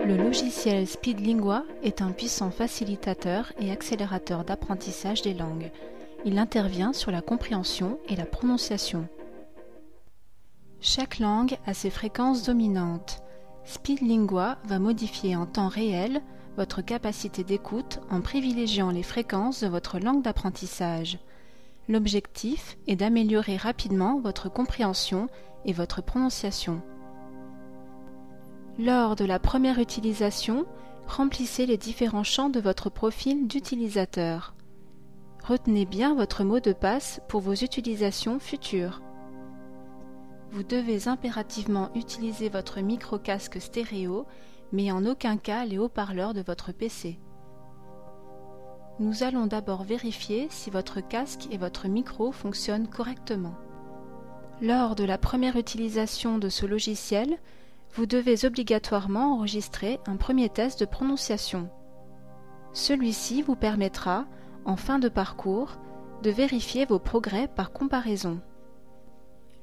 Le logiciel Speedlingua est un puissant facilitateur et accélérateur d'apprentissage des langues. Il intervient sur la compréhension et la prononciation. Chaque langue a ses fréquences dominantes. Speedlingua va modifier en temps réel votre capacité d'écoute en privilégiant les fréquences de votre langue d'apprentissage. L'objectif est d'améliorer rapidement votre compréhension et votre prononciation. Lors de la première utilisation, remplissez les différents champs de votre profil d'utilisateur. Retenez bien votre mot de passe pour vos utilisations futures. Vous devez impérativement utiliser votre micro-casque stéréo, mais en aucun cas les haut-parleurs de votre PC. Nous allons d'abord vérifier si votre casque et votre micro fonctionnent correctement. Lors de la première utilisation de ce logiciel, vous devez obligatoirement enregistrer un premier test de prononciation. Celui-ci vous permettra, en fin de parcours, de vérifier vos progrès par comparaison.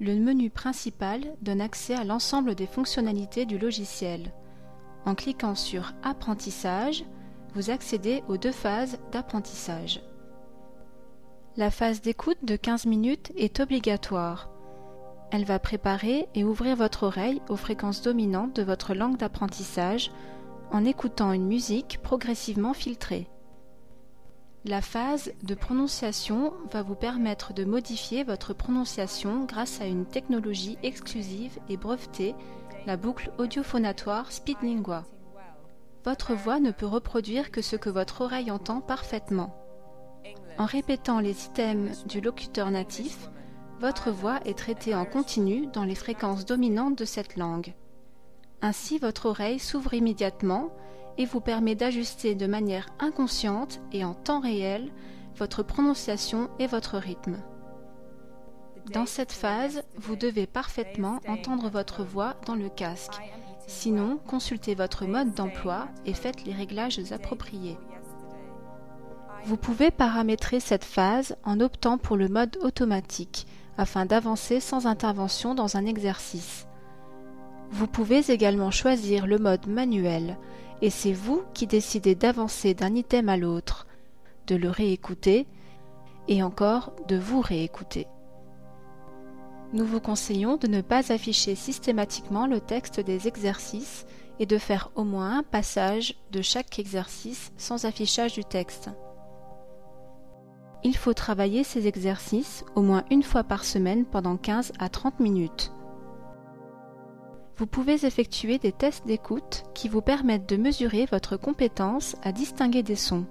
Le menu principal donne accès à l'ensemble des fonctionnalités du logiciel. En cliquant sur « Apprentissage », vous accédez aux 2 phases d'apprentissage. La phase d'écoute de 15 minutes est obligatoire. Elle va préparer et ouvrir votre oreille aux fréquences dominantes de votre langue d'apprentissage en écoutant une musique progressivement filtrée. La phase de prononciation va vous permettre de modifier votre prononciation grâce à une technologie exclusive et brevetée, la boucle audiophonatoire Speedlingua. Votre voix ne peut reproduire que ce que votre oreille entend parfaitement. En répétant les items du locuteur natif, votre voix est traitée en continu dans les fréquences dominantes de cette langue. Ainsi, votre oreille s'ouvre immédiatement et vous permet d'ajuster de manière inconsciente et en temps réel votre prononciation et votre rythme. Dans cette phase, vous devez parfaitement entendre votre voix dans le casque. Sinon, consultez votre mode d'emploi et faites les réglages appropriés. Vous pouvez paramétrer cette phase en optant pour le mode automatique, afin d'avancer sans intervention dans un exercice. Vous pouvez également choisir le mode manuel, et c'est vous qui décidez d'avancer d'un item à l'autre, de le réécouter, et encore de vous réécouter. Nous vous conseillons de ne pas afficher systématiquement le texte des exercices et de faire au moins un passage de chaque exercice sans affichage du texte. Il faut travailler ces exercices au moins une fois par semaine pendant 15 à 30 minutes. Vous pouvez effectuer des tests d'écoute qui vous permettent de mesurer votre compétence à distinguer des sons.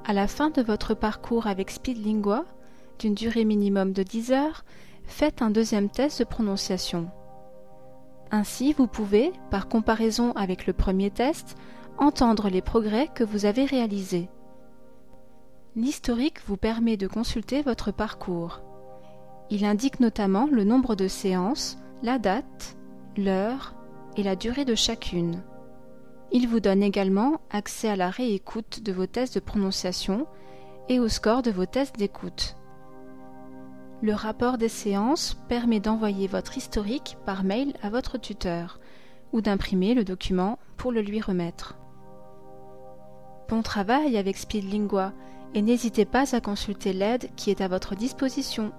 À la fin de votre parcours avec Speedlingua, d'une durée minimum de 10 heures, faites un deuxième test de prononciation. Ainsi, vous pouvez, par comparaison avec le premier test, entendre les progrès que vous avez réalisés. L'historique vous permet de consulter votre parcours. Il indique notamment le nombre de séances, la date, l'heure et la durée de chacune. Il vous donne également accès à la réécoute de vos tests de prononciation et au score de vos tests d'écoute. Le rapport des séances permet d'envoyer votre historique par mail à votre tuteur ou d'imprimer le document pour le lui remettre. Bon travail avec Speedlingua et n'hésitez pas à consulter l'aide qui est à votre disposition.